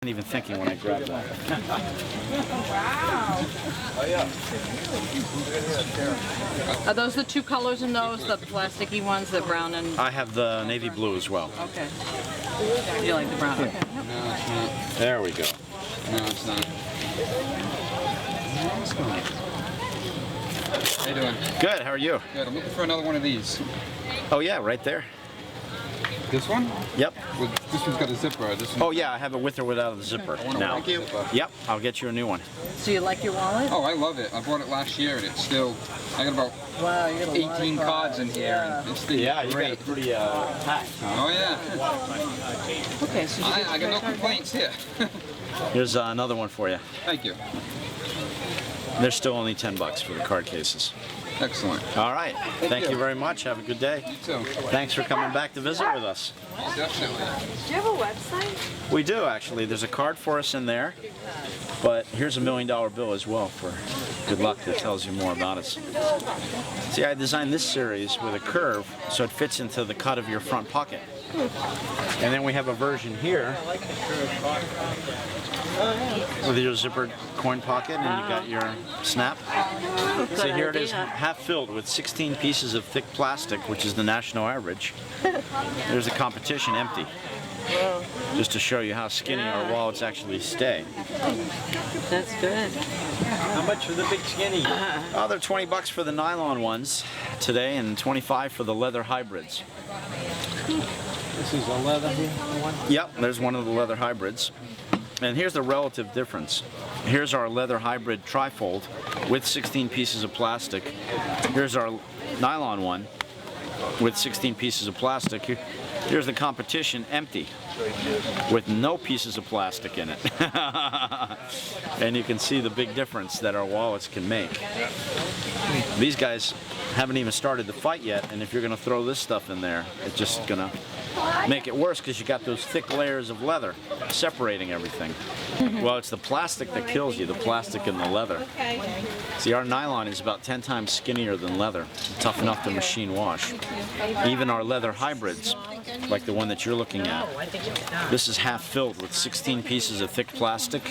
wasn't even thinking when I grabbed that. Wow. Oh yeah. Are those the two colors in those, the plasticky ones, the brown and... I have the navy blue as well. Okay. You like the brown? Okay. No, it's not. There we go. No, it's not. How you doing? Good, how are you? Good. I'm looking for another one of these. Oh yeah, right there. This one? Yep. Well, this one's got a zipper. This one. Oh yeah, I have it with or without the zipper now. Thank you. Yep, I'll get you a new one. So you like your wallet? Oh, I love it. I bought it last year, and it's still. I got about Wow, you got a lot of 18 cards in here, and it's still great. pretty packed. Oh yeah. Okay, so you I got no complaints here. Here's another one for you. Thank you. They're still only 10 bucks for the card cases. Excellent. All right. Thank you very much. Have a good day. You too. Thanks for coming back to visit with us. Definitely. Do you have a website? We do actually. There's a card for us in there, but here's a $1 million bill as well for good luck that tells you more about us. See, I designed this series with a curve so it fits into the cut of your front pocket. And then we have a version here with your zippered coin pocket, and you got your snap. So here it is, half filled with 16 pieces of thick plastic, which is the national average. There's a competition empty, just to show you how skinny our wallets actually stay. That's good. How much for the big skinny? Oh, they're 20 bucks for the nylon ones today, and 25 for the leather hybrids. This is a leather one? Yep, there's one of the leather hybrids. And here's the relative difference. Here's our leather hybrid trifold with 16 pieces of plastic. Here's our nylon one with 16 pieces of plastic. Here's the competition empty with no pieces of plastic in it. And you can see the big difference that our wallets can make. These guys haven't even started the fight yet, and if you're going to throw this stuff in there, it's just going to make it worse because you got those thick layers of leather separating everything. Well, it's the plastic that kills you, the plastic and the leather. See, our nylon is about 10 times skinnier than leather, tough enough to machine wash. Even our leather hybrids, like the one that you're looking at, this is half filled with 16 pieces of thick plastic.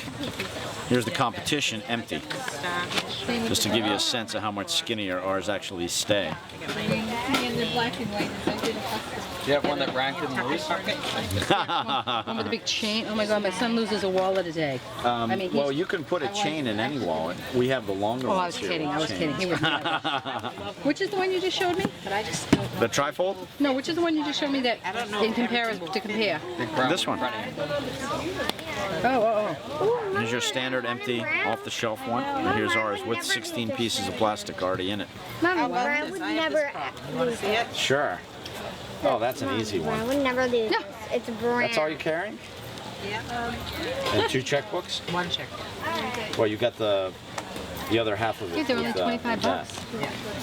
Here's the competition empty, just to give you a sense of how much skinnier ours actually stay. Do you have one that Brian couldn't lose? One with a big chain. Oh my God, my son loses a wallet a day. I mean, Well, you can put a chain in any wallet. We have the longer Oh, ones I was here kidding. with I was chains. kidding. He was Which is the one you just showed me? The trifold? No, which is the one you just showed me that in comparison to compare? This one. Oh. Here's your standard empty off-the-shelf one, and here's ours with 16 pieces of plastic already in it. I would never lose it. Sure. Oh, that's an easy I one. would never lose it. It's a brand. That's all you're carrying? Yeah. And 2 checkbooks? One check. Well, you got the other half of it. Yeah, they're only with, 25 that. bucks.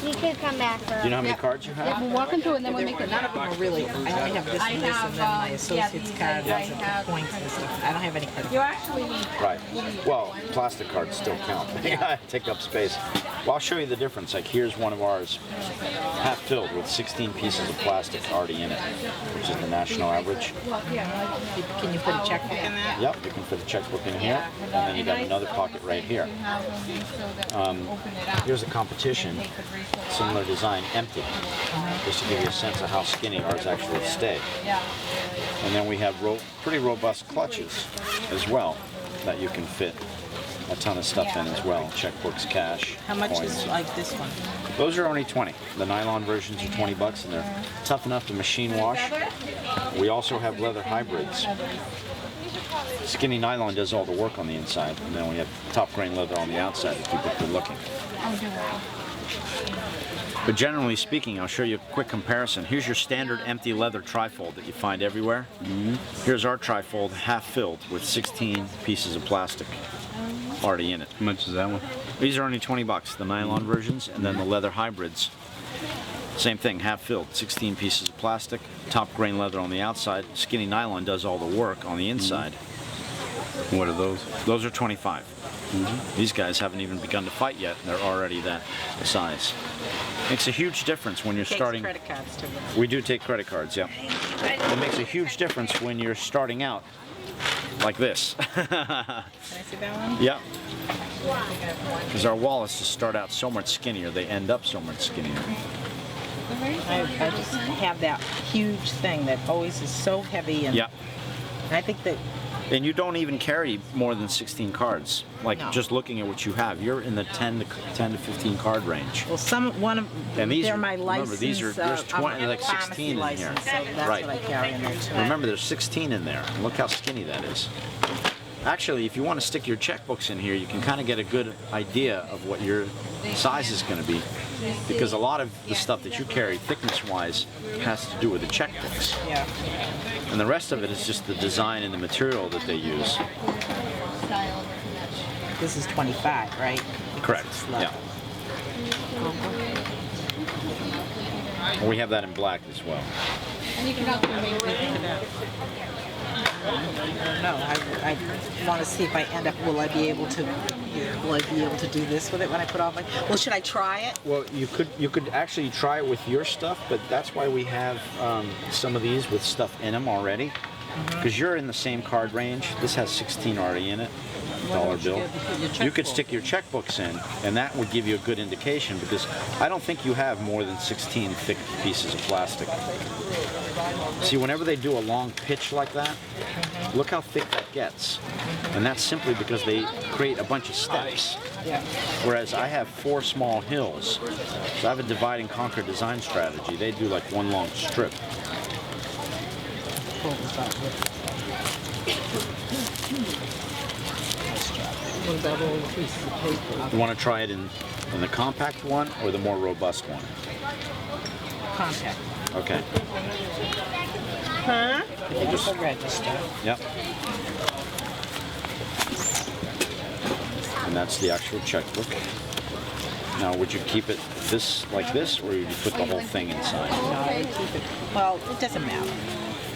You could come back for Do you know how many cards you have? Yeah, we'll walk into it and then we'll make it. None of them are really. I have this and this, and then my associate's card has points and stuff. I don't have any credit. You actually need. Right. Well, plastic cards still count. They take up space. Well, I'll show you the difference. Like, here's one of ours, half filled with 16 pieces of plastic already in it, which is the national average. Can you put a checkbook in that? Yep, you can fit a checkbook in here, and then you got another pocket right here. Here's a competition, similar design, empty, just to give you a sense of how skinny ours actually stay. And then we have pretty robust clutches as well that you can fit a ton of stuff in as well. Checkbooks, cash, How much coins. is like this one? Those are only 20. The nylon versions are 20 bucks, and they're tough enough to machine wash. We also have leather hybrids. Skinny nylon does all the work on the inside, and then we have top grain leather on the outside to keep it good looking. But generally speaking, I'll show you a quick comparison. Here's your standard empty leather trifold that you find everywhere. Here's our trifold, half filled with 16 pieces of plastic already in it. How much is that one? These are only 20 bucks, the nylon versions, and then the leather hybrids. Same thing, half filled, 16 pieces of plastic, top grain leather on the outside. Skinny nylon does all the work on the inside. What are those? Those are 25. These guys haven't even begun to fight yet, and they're already that size. Makes a huge difference when you're starting. Credit cards too. We do take credit cards, yeah. It makes a huge difference when you're starting out like this. Can I see that one? Yep. Because our wallets just start out so much skinnier, they end up so much skinnier. I just have that huge thing that always is so heavy, and Yep. I think that And you don't even carry more than 16 cards. Like, No. just looking at what you have, you're in the 10 to 15 card range. well, one of And these they're are, my remember, license. these are, there's I'm 20, a like 16 pharmacy in here. license, so that's Right. what I carry in there too. Remember, there's 16 in there. Look how skinny that is. Actually, if you want to stick your checkbooks in here, you can kind of get a good idea of what your size is going to be. Because a lot of the stuff that you carry, thickness-wise, has to do with the checkbooks. Yeah. And the rest of it is just the design and the material that they use. This is 25, right? Because Correct. it's Yeah. leather. We have that in black as well. No, I want to see if I end up. Will I be able to do this with it when I put all my? Well, should I try it? Well, you could actually try it with your stuff, but that's why we have some of these with stuff in them already. Because you're in the same card range. This has 16 already in it. Dollar bill. You could stick your checkbooks in, and that would give you a good indication, because I don't think you have more than 16 thick pieces of plastic. See, whenever they do a long pitch like that, look how thick that gets. And that's simply because they create a bunch of steps. Yeah. Whereas I have 4 small hills. So I have a divide and conquer design strategy. They do like one long strip. Pull this out. What about all the pieces of paper? You want to try it in the compact one or the more robust one? Contact. Okay. Huh? Just a register. Yep. And that's the actual checkbook. Now, would you keep it like this, or would you put the whole thing inside? No, I would keep it. Well, it doesn't matter.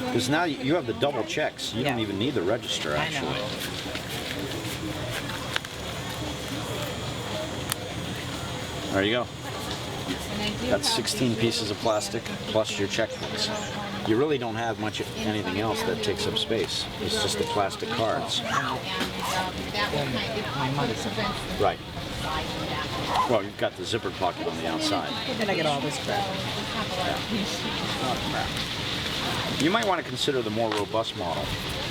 Because now you have the double checks. You don't Yeah. even need the register, I know. actually. There you go. That's 16 pieces of plastic plus your checkbooks. You really don't have much anything else that takes up space. It's just the plastic cards. My money's in it. Right. Well, you've got the zippered pocket on the outside. Then I get all this crap. You might want to consider the more robust model.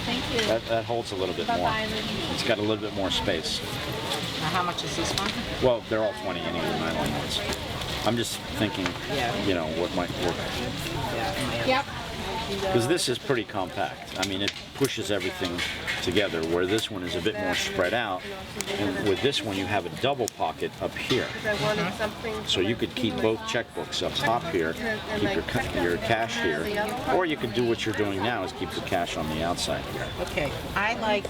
Thank you. That holds a little bit more. It's got a little bit more space. Now, how much is this one? Well, they're all 20 anyway, nylon ones. I'm just thinking, Yeah. you know, what might work. Yep. Because this is pretty compact. I mean, it pushes everything together, where this one is a bit more spread out. And with this one, you have a double pocket up here. So you could keep both checkbooks up top here, keep your cash here, or you could do what you're doing now, is keep your cash on the outside here. Okay, I like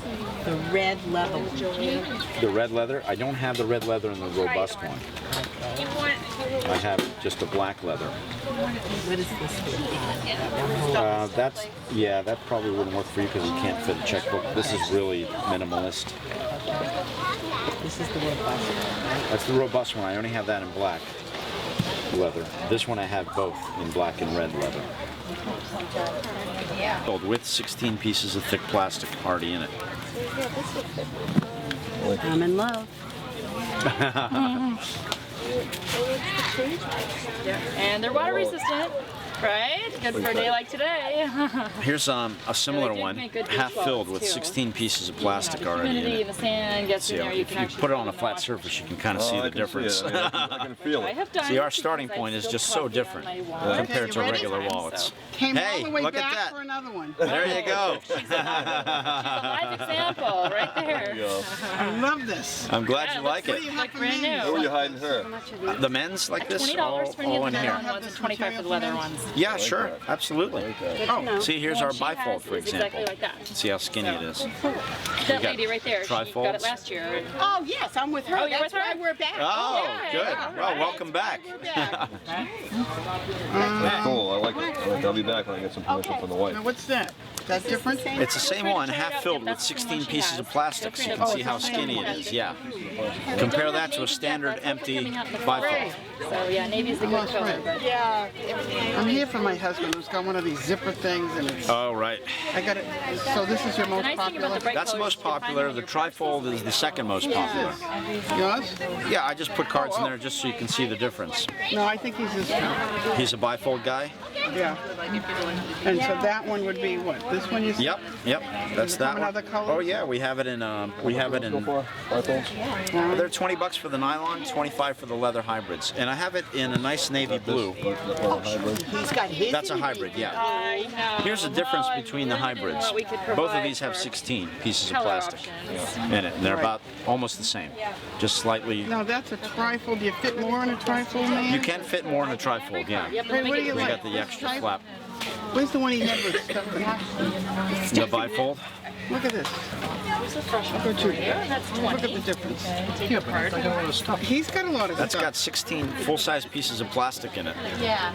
the red leather. The red leather, I don't have the red leather in the robust one. I have just a black leather. What is this? That probably wouldn't work for you because you can't fit a checkbook. This is really minimalist. This is the robust one, right? That's the robust one. I only have that in black leather. This one I have both in black and red leather. With 16 pieces of thick plastic already in it. I'm in love. And they're water resistant, right? Good for a day like today. Here's a similar They do one, make good half beach filled balls, with too. 16 pieces of plastic already in Humidity it. and the sand gets See, in there. You if can you actually put it on a flat surface, you can kind of see the difference. I can feel I it. have done See, our it starting because I point is still just so copy on different my wallet. compared to Okay, you regular ready? wallets. Came Hey, all the way look at back that. for another one. There you go. Live example right there. I love this. I'm glad you like What do it. you have Like for brand me? Where are new. you hiding her? The men's like this, $20 for any all of in the here. nylon ones and 25 for the leather ones. Yeah, sure, absolutely. Oh, See, here's our She has bifold, for is example. exactly like that. See how skinny it is. That got lady right there, she got trifolds. it last year. oh yes, I'm with her. Oh, you're That's with her? why we're back. Oh, yeah, good. yeah, Well, right. welcome back. Cool, I like it. I'll be back when I get some permission from the wife. Now what's that? Is that different? It's the same one, half filled with 16 pieces of plastic, so you can see how skinny it is. Yeah. Compare that to a standard empty bifold. So yeah, navy's the good color. But I'm here. idea for my husband who's got one of these zipper things, and it's. Oh, right. I got it. So this is your most The nice thing about popular. the bright That's the colors most is you can find popular. them The in your trifold is the second most popular. Yours? Yeah, I just put cards in there just so you can see the difference. No, I think he's this. He's a bifold guy. Yeah. And so that one would be what? This one you said? Yep, yep. That's come that in one. other colors? Oh yeah, we have it in. They're 20 bucks for the nylon, 25 for the leather hybrids, and I have it in a nice navy blue. He's got his. That's a hybrid, yeah. Here's the difference between the hybrids. Both of these have 16 pieces of plastic in it, and they're about almost the same, just slightly. No, that's a trifold. Do you fit more in a trifold, man? You can fit more in a trifold, yeah. Hey, what do you We like? got the extra flap. Where's the one he had with Stephanie? The bifold. Look at this. Look at you. Look at the difference. He's got a lot of That's stuff. got 16 full-size pieces of plastic in it. Yeah.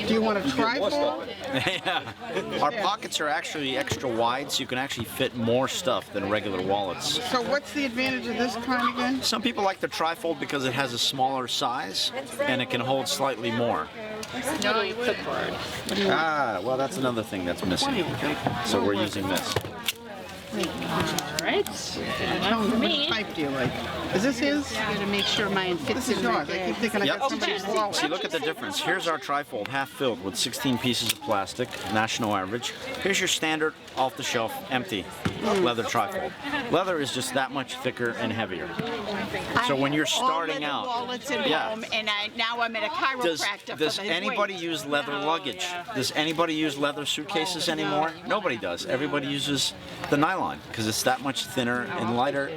Do you want a trifold? Yeah. Our pockets are actually extra wide, so you can actually fit more stuff than regular wallets. So what's the advantage of this kind again? Some people like the trifold because it has a smaller size and it can hold slightly more. No, you clipboard. Ah, well, that's another thing that's missing. So we're using this. Alright. Tell me, which type do you like? Is this his? I gotta make sure mine fits This is in yours. right I keep there. thinking I Yep. got somebody's wallet. See, look at the difference. Here's our trifold, half filled with 16 pieces of plastic, national average. Here's your standard, off-the-shelf, empty leather trifold. Leather is just that much thicker and heavier. So when you're starting all out, wallets at yeah. home, and now I'm at a chiropractor Does for the anybody weight. use leather luggage? Does anybody use leather suitcases anymore? Nobody does. Everybody uses the nylon because it's that much thinner and lighter.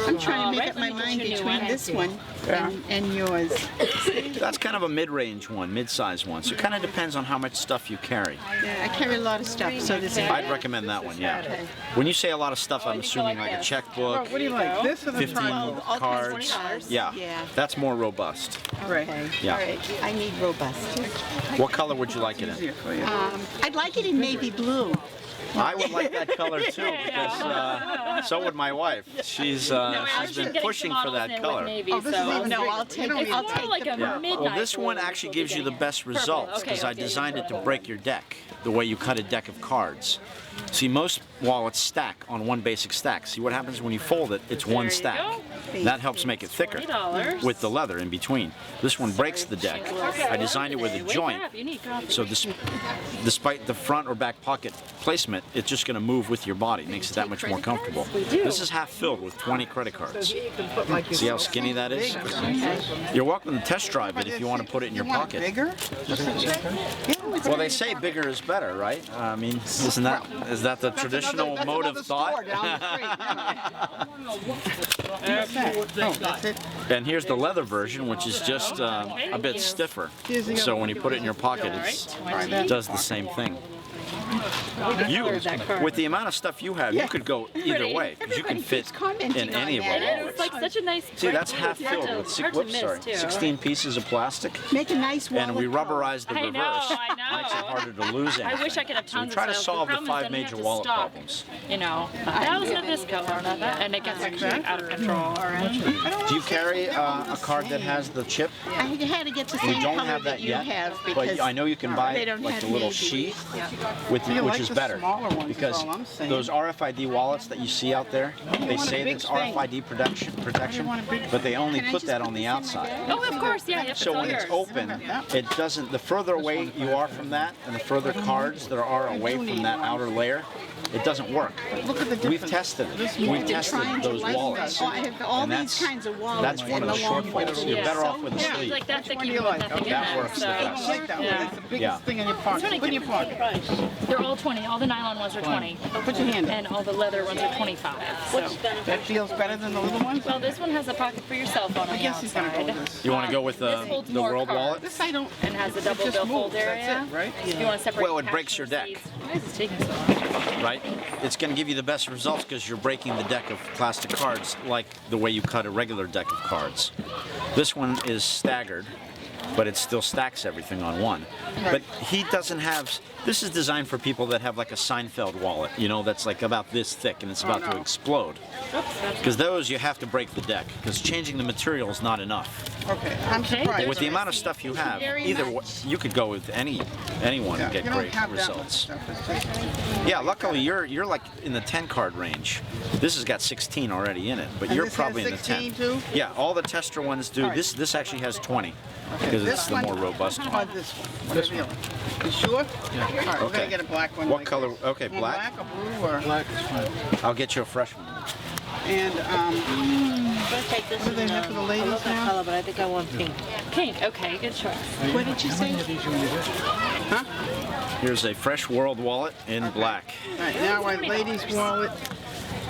I'm trying to make Right, up my let me mind get you a new between one. this one and yours. That's kind of a mid-range one, mid-size one. So it kind of depends on how much stuff you carry. Yeah, I carry a lot of stuff, so this is. I'd recommend that one, yeah. When you say a lot of stuff, I'm assuming like a checkbook, What do you like? This or the 15 trifold? all kinds of cards. cars. Yeah, Yeah. that's more robust. Okay. Yeah. All right. I need robust. What color would you like it in? Easier for you. I'd like it in navy blue. I would like that color too because so would my wife. She's been pushing for that color. Navy, Oh, this is so. even No, bigger. I'll take You don't it. need I'll that. take like the a Yeah. midnight Well, this one blue. actually gives you the best results Okay, because I okay. designed it to break your deck, the way you cut a deck of cards. See, most wallets stack on one basic stack. See what happens when you fold it? It's one you stack. go. That helps make it thicker $20. with the leather in between. This one breaks the deck. I designed it with a Wake joint. up, you need coffee. So despite the front or back pocket placement, it's just going to move with your body. Makes it that much more comfortable. This is half filled with 20 credit cards. See how skinny that is? You're welcome to test drive it if you want to put it in your You want it pocket. bigger? Well, they say bigger is better, right? I mean, is that the traditional That's mode of another thought? store down the street. Oh, that's it. And here's the leather version, which is just a bit stiffer. So when you put it in your pocket, it does the same thing. You, with the amount of stuff you have, you could go either way because you can fit in any of our It's wallets. like such a nice. See, that's half Hard filled to- with hard to miss, too. 16 pieces of plastic, Make a nice wallet. and we rubberized the I reverse. know, I know. Makes it harder to lose anything. I wish I could have So we tons try of to stuff. solve the problem is 5 then you major have to wallet stock, problems. You know, thousands of this color, and it gets out of control. Do you carry a card that has the chip? I had to get the We same don't color have that you yet, have because but I know you can buy they don't like have the little navy. sheath, You which like is the better smaller ones is because all I'm saying. those RFID wallets that you see out there, they want a say big that's thing. RFID protection, want a big but they only Can I put just that put on the this in my outside. bag? Oh, of course, yeah. You have to So fill when it's yours. open, it doesn't. The further away you are from that, and the further cards there are away from that outer layer, it doesn't work. Look at the We've difference. tested it. This We've one. tested trying to those lighten wallets. that. Oh, I have all And these kinds of wallets That's one of the and the long shortfalls. ones. You're Yeah. better off with a Yeah, sleeve. like that thick, one you do can you put like? nothing in That there. works the So. I best. like that one. Yeah. That's the biggest Yeah. thing in your pocket. Put in your pocket. They're all 20. All the nylon ones are 20, Put your hand up. and all the leather ones are 25. So. That feels better than the little ones? Well, this one has a pocket for your cell phone on I the guess he's gonna go outside. with this. You want to go with This holds the more World cards. Wallet? This I don't. And has a it double just bill fold moves, that's area. it, right? If you want to separate Well, it cash breaks from your deck. receipts. Why is this taking so long? Right? It's going to give you the best results because you're breaking the deck of plastic cards like the way you cut a regular deck of cards. This one is staggered, but it still stacks everything on one. But he doesn't have. This is designed for people that have like a Seinfeld wallet, you know, that's like about this thick and it's about to explode. Because those you have to break the deck, because changing the material is not enough. Okay, I'm surprised. With the amount of stuff you have, you could go with anyone and get you don't great have that much results. stuff. It's just, Yeah, luckily you're like in the 10 card range. This has got 16 already in it, but And you're this has probably in the 16 10. too? Yeah, all the tester ones do. All right. This actually has 20 because this it's the one more robust or one. this one? This one. You sure? Yeah. All right, we're Okay. gonna get a black one. What like color? this. Okay, Want black. Black or blue or? Black is fine. I'll get you a fresh one. And Take this what do they have for the ladies now? color, but I think I want pink. Pink. Okay, good choice. What did you say? Huh? Here's a Fresh World wallet in black. All right, now our ladies' wallet.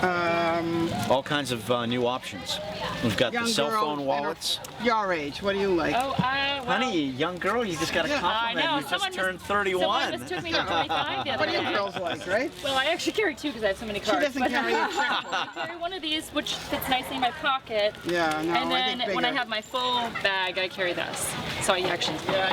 All kinds of new options. We've got Young the cell girl phone and wallets. Your age, what do you like? Oh, well, Honey, young girl, you just got a Yeah. compliment. I know. You someone just turned Someone 31. just took me to 25 the other What do you day. girls like, right? Well, I actually carry two because I have so many She cards. doesn't but carry a checkbook. I carry one of these, which fits nicely in my pocket. Yeah, no, And I then think when I bigger. have my full bag, I carry this. So I actually, Yeah,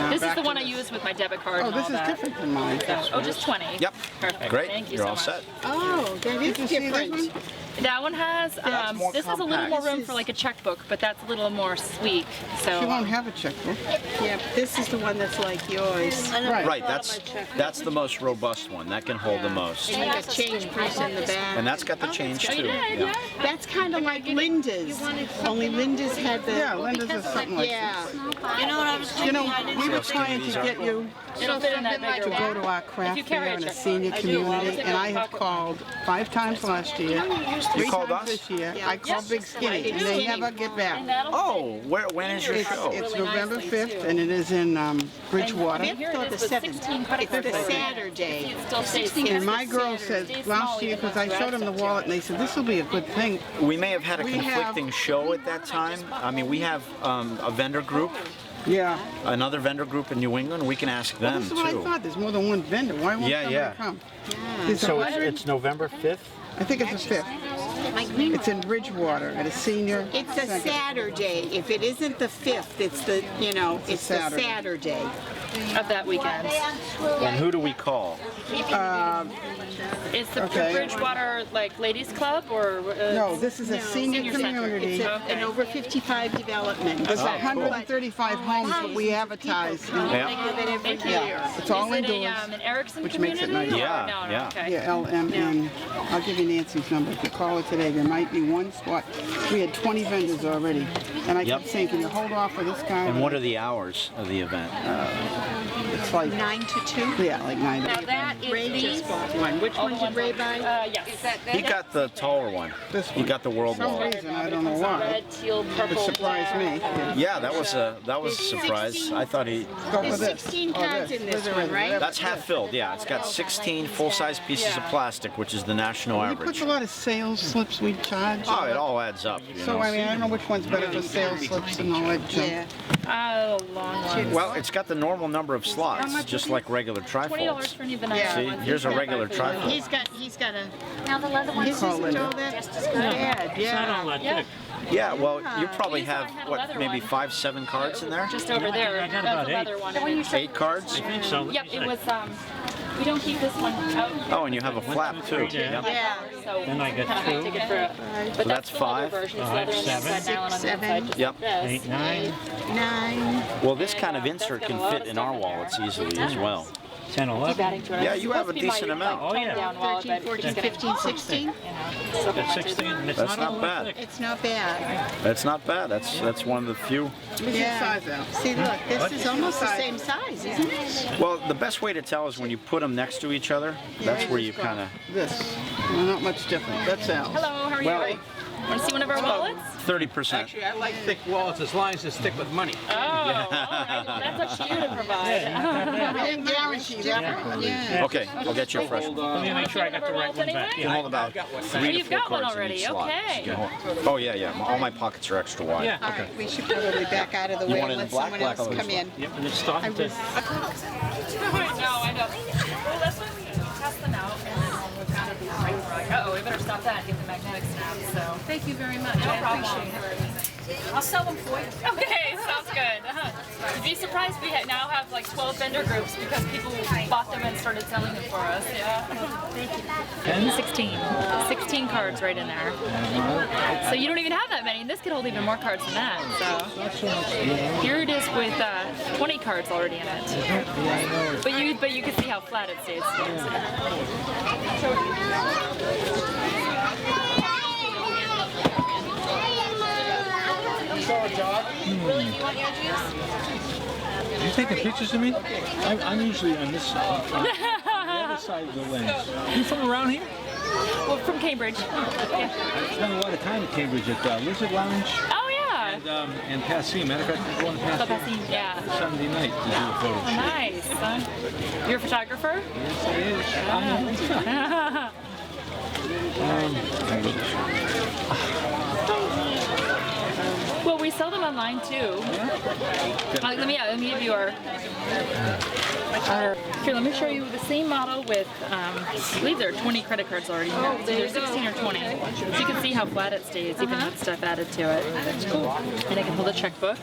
this is back the to one I this. use with my debit card Oh, and this all is that. different than mine. Oh, just 20. Yep. Perfect. Great. Thank you You're so all much. set. Oh, that is you see this different. one? That one has, more this has a little more compact. room for like a checkbook, but that's a little more sleek. So She won't have a checkbook. Yeah, this is the one that's like yours. Right. Right, that's the most robust one. That can hold the most. And you got change purse in the back. And that's got the change Oh, you too. did, Yeah. yeah. That's kind of like Linda's. Only Linda's had the. Yeah, Linda's is something like Yeah. this. You know what I was You know, thinking? we were how skinny trying to these are? get you it'll fit in that bigger to go one. to our If you craft carry fair a in a checkbook. senior I do. Well, community, it's in and my I have pocket. called 5 times last year, 3 called times us? this year. I called Yes. Big Skinny, and they never get And back. that'll Oh, when is your It's, show? it's really November nicely, 5th, too. and it is in Bridgewater. And here it is the with 7th. 16 credit It's cards. the for it. Saturday. It still stays And my girl said Stays last small year, even because I though showed them the it's wallet, and they said, this will be a good thing. We may have had a We have- conflicting show at that time. I mean, we have a vendor group, Yeah. another vendor group in New England. We can ask Well, them this is what I too. thought. There's more than one vendor. Why won't Yeah, somebody yeah. come? There's So 100 it's November 5th? I think it's the 5th. It's in Bridgewater at a senior. It's a center. Saturday. If it isn't the 5th, it's the, you know, it's the Saturday. Saturday. of that weekend. And who do we call? Is the Okay. Bridgewater like ladies club or? No, this is a senior Senior center. community. It's Okay. an over 55 development. There's Oh, cool. 135 homes that we advertise. And Yeah. Think of it every Thank you. year. It's all Is it indoors, an Erickson which makes it community? nice. or- Yeah, No, no, yeah. okay. yeah, LMN. I'll give you Nancy's number. If you call her today, there might be one spot. We had 20 vendors already. And I kept Yep. saying, can you hold off for this guy? And what are the hours of the event? It's like, 9 to 2. yeah, like 9 Now that is Ray these. just bought one. Which one did Ray buy? Yes. He got the taller one. This He one. got the world For some wallet. reason, I don't know why. Red, teal, purple. It surprised me. Yeah, that was a surprise. I thought he. Go There's for this. 16 Oh, cards in this one, right? That's half filled. Yeah, it's got 16 full-size pieces of plastic, which is the national He puts average. a lot of sales slips we charge. Oh, it all adds up. You So, know? I mean, I don't know which one's better for sales slips and all that junk. Yeah. Oh, long one. Well, it's got the normal number of slots, just like regular $20 trifolds. for any of the nice See, ones. here's a He's got regular five for the- trifold. He's got a. Now the leather one. His Call isn't Linda. all that bad. Yeah. Yeah. Yeah, well, you probably We just have, thought I had a what, leather maybe one. 5, 7 cards in there? Just over there. I got That's about the leather eight. one. The one you said. 8 cards? I think so. Yep, it was, we don't keep this one out. Oh, and you have a flap too. Yeah. Yeah. So Then I got kind of high two. ticket for it. But that's the leather 5. version. It's Five, leather on the seven. inside, nylon on the Six, inside, just Yep. like this. 8, 9, 9. Well, this And, kind of that's insert got can a lot fit of in stuff our in there. wallets easily as well. 10, Keep 11. adding to it. Yeah, It's you have supposed a to be my, decent like, amount. Oh, yeah. toned down wallet, 13, but 14, it's 15, 16. so Got much 16. is- and it's That's not all not that bad. thick. It's not bad. That's not bad. That's one of the few. Yeah. size out. See, look, this is almost the same size, isn't it? Well, the best way to tell is when you put them next to each other. That's where you kind of. This. Well, not much different. That's Al. Hello, how are Well- you? Want to see one of our wallets? 30%. Actually, I like thick wallets as long as it's thick with money. Oh, all right. Well, that's up to you to provide. We didn't guarantee that. Yeah. Okay, I'll get you a fresh one. Let me make sure I got the right one back. You can hold about 3 to you've 4 got one cards in already, each slot. okay. You can hold- Oh yeah, yeah. All my pockets are extra wide. Yeah. All right, we should probably back out of the way want and it let in black? someone Black else always come black. in. Yep, and it's starting to. No, I know. Well, that's why we pass them out, and then we'll kind of be right. Uh-oh, we better stop that and get the magnetic. next time. So Thank you very much. I appreciate it. I'll sell them for you. Okay, sounds good. You'd be surprised we now have like 12 vendor groups because people bought them and started selling them for us. Yeah. 16 cards right in there. So you don't even have that many. This could hold even more cards than that. So here it is with 20 cards already in it. But you can see how flat it stays. Are you taking pictures of me? I'm usually on this side, on the other side of the lens. You from around here? Well, from Cambridge. Yeah. I spent a lot of time at Cambridge at Lizard Lounge Oh yeah. and Passy. Matter of fact, we're going to So Passy Passy, yeah. Sunday night to do a photo shoot. Nice. You're a photographer? Yes, Well, we sell them online too. Let me give you our. Here, let me show you the same model with. I believe there are 20 credit cards already. It's either 16 or 20. So you can see how flat it stays, even with stuff added to it. That's cool. And I can hold a checkbook.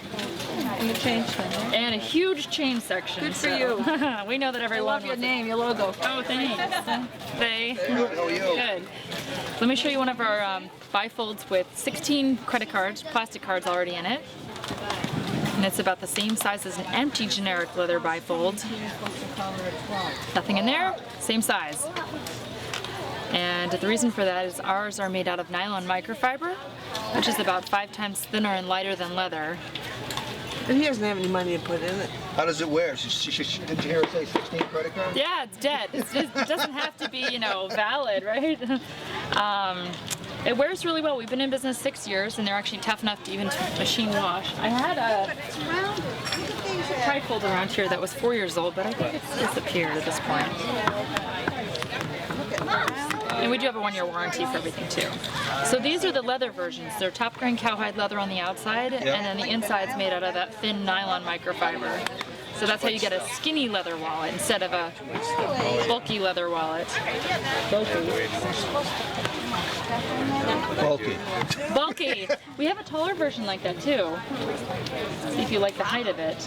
And the change thing. And a huge change section. Good for you. We know that I everyone. love your name, your logo. Oh, thanks. Good. Let me show you one of our bifolds with 16 credit cards, plastic cards already in it. And it's about the same size as an empty generic leather bifold. Nothing in there, same size. And the reason for that is ours are made out of nylon microfiber, which is about 5 times thinner and lighter than leather. But he doesn't have any money to put in it. How does it wear? Did you hear her say 16 credit cards? Yeah, it's dead. It doesn't have to be, valid, right? It wears really well. We've been in business 6 years, and they're actually tough enough to even machine wash. I had a trifold around here that was 4 years old, but I think it's disappeared at this point. And we do have a 1-year warranty for everything too. So these are the leather versions. They're top grain cowhide leather on the outside, and then the inside's made out of that thin nylon microfiber. So that's how you get a skinny leather wallet instead of a bulky leather wallet. Bulky. We have a taller version like that too. See if you like the height of it.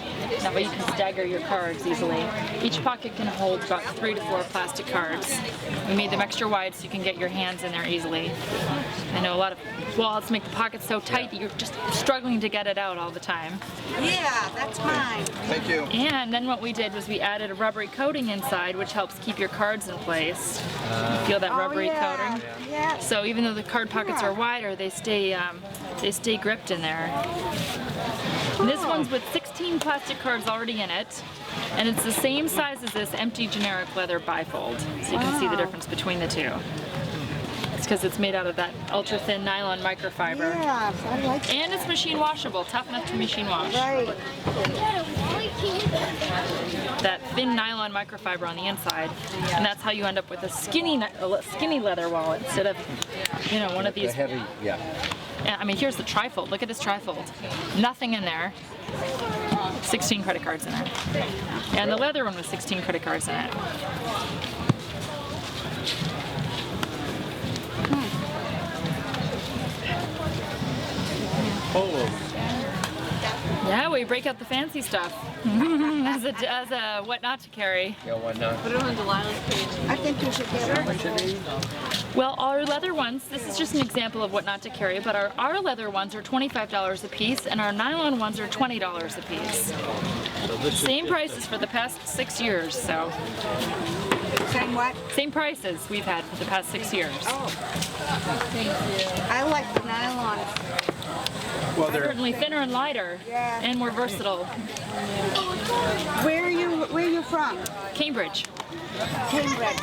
That way you can stagger your cards easily. Each pocket can hold about 3 to 4 plastic cards. We made them extra wide so you can get your hands in there easily. I know a lot of wallets make the pockets so tight that you're just struggling to get it out all the time. Yeah, that's mine. Thank you. And then what we did was we added a rubbery coating inside, which helps keep your cards in place. Feel that rubbery coating? Yeah. So even though the card pockets are wider, they stay gripped in there. And this one's with 16 plastic cards already in it, and it's the same size as this empty generic leather bifold. So you can see the difference between the two. It's because it's made out of that ultra thin nylon microfiber. Yeah, I like it. And it's machine washable, tough enough to machine wash. Right. That thin nylon microfiber on the inside, and that's how you end up with a skinny leather wallet instead of, one of these. Heavy, yeah. I mean, here's the trifold. Look at this trifold. Nothing in there. 16 credit cards in it. And the leather one with 16 credit cards in it. Yeah, we break out the fancy stuff as a what not to carry. Yeah, what not? Put it on Delilah's page. I think you should get her. Well, our leather ones, this is just an example of what not to carry, but our leather ones are $25 a piece, and our nylon ones are $20 a piece. Same prices for the past 6 years, so. Same what? Same prices we've had for the past 6 years. Oh. Thank you. I like the nylon. Well, they're Certainly thinner and lighter, Yeah. and more versatile. Where are you from? Cambridge. Cambridge.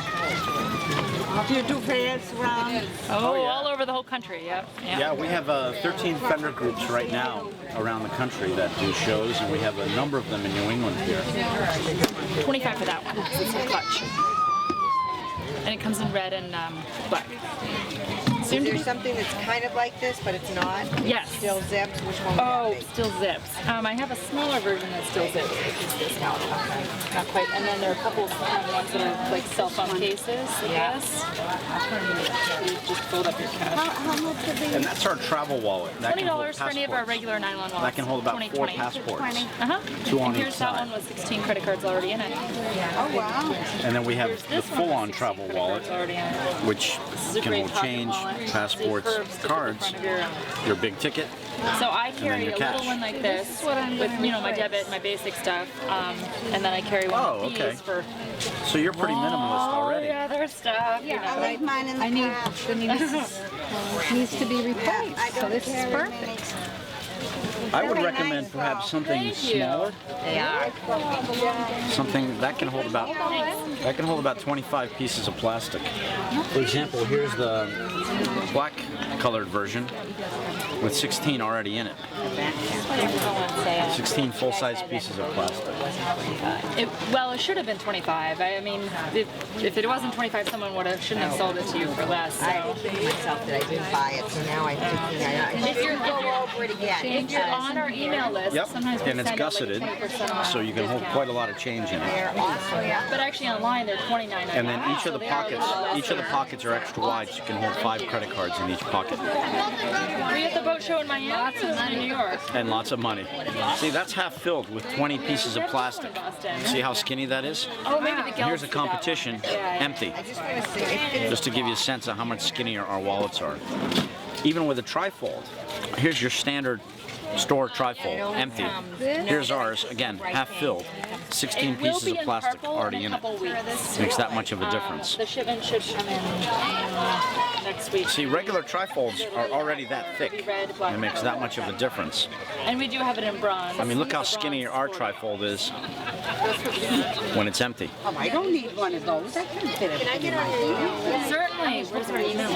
Do you do fairs around? Oh, yeah. all over the whole country, yep. Yeah, we have 13 vendor groups right now around the country that do shows, and we have a number of them in New England here. 25 for that one. It's a clutch. And it comes in red and black. Soon Is to there be- something that's kind of like this, but it's not? Yes. Still zips? Which one would Oh, that be? still zips. I have a smaller version that still zips, which is this one. Not quite. And then there are a couple of ones that are like cell phone cases. Yes. You just fold up your cash. How much are they? And that's our travel wallet. That can hold $20 for any of our passports. regular nylon wallets. That can hold about 20, 4 20. passports. Uh-huh. 2 on And each here's that side. one with 16 credit cards already in it. Oh, wow. And then we have Here's the this one with full-on 16 travel credit wallet, cards already in it. which This is a can great hold pocket change, wallet. passports, Zip curves to the cards, front of your big ticket. So I carry your a cash. little one like this with, you know, my debit, my basic stuff, and then I carry one Oh, of these okay. for So you're pretty minimalist all already. the other stuff. You I know. like mine in the past. Needs to be replaced. I So don't this is carry perfect. many. I would Very recommend nice, perhaps though. something Thank you. smaller. They are. Something that can hold about 25 pieces of plastic. For example, here's the black colored version with 16 already in it. 16 full-size pieces of plastic. Well, it should have been 25. I mean, if it wasn't 25, someone shouldn't have sold it to you for less. So. I think myself that I didn't buy it, so now I'm thinking I should go over it again. If you're on our email list, Yep, sometimes we and it's send out like gusseted, 20% off so you can hold discount. quite a lot of change in it. They're awesome. But actually online they're $29.99. And then each of the So they are a little pockets lesser. are extra wide, so you can hold 5 credit cards in each pocket. Were you at the boat show in Miami? Lots of money in New York. And lots of money. See, that's half filled with 20 pieces of plastic. See how skinny that is? Oh, maybe the And Galaxy here's a did that one. competition, Yeah. empty. I just want to see. Just to give you a sense of how much skinnier our wallets are. Even with a trifold, here's your standard store trifold, empty. Here's ours, again, half filled, 16 It will pieces be of in plastic purple already in in a it. couple weeks. Makes that much of a difference. The shipment should come in next week. See, regular trifolds are already that thick. It makes that much of a difference. And we do have it in bronze. I mean, look how The skinny bronze our sport. trifold is when it's empty. Oh, I don't need one of those. I can fit it in my hand. Certainly. Where's our email?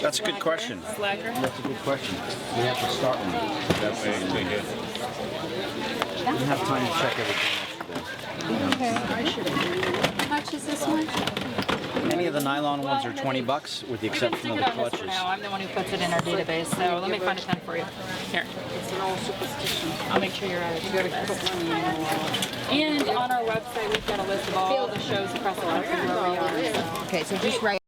That's a good question. Slacker. That's a good question. We have to start with it. That's didn't have time to check everything yesterday. How much is this one? Any of the nylon ones are 20 bucks, with the We can exception stick of it the on this for clutches. now. I'm the one who puts it in our database, so let me find a pen for you. Here. I'll make sure you're at it. And on our website, we've got a list of all the shows across the country where we are. So. Okay, so just write.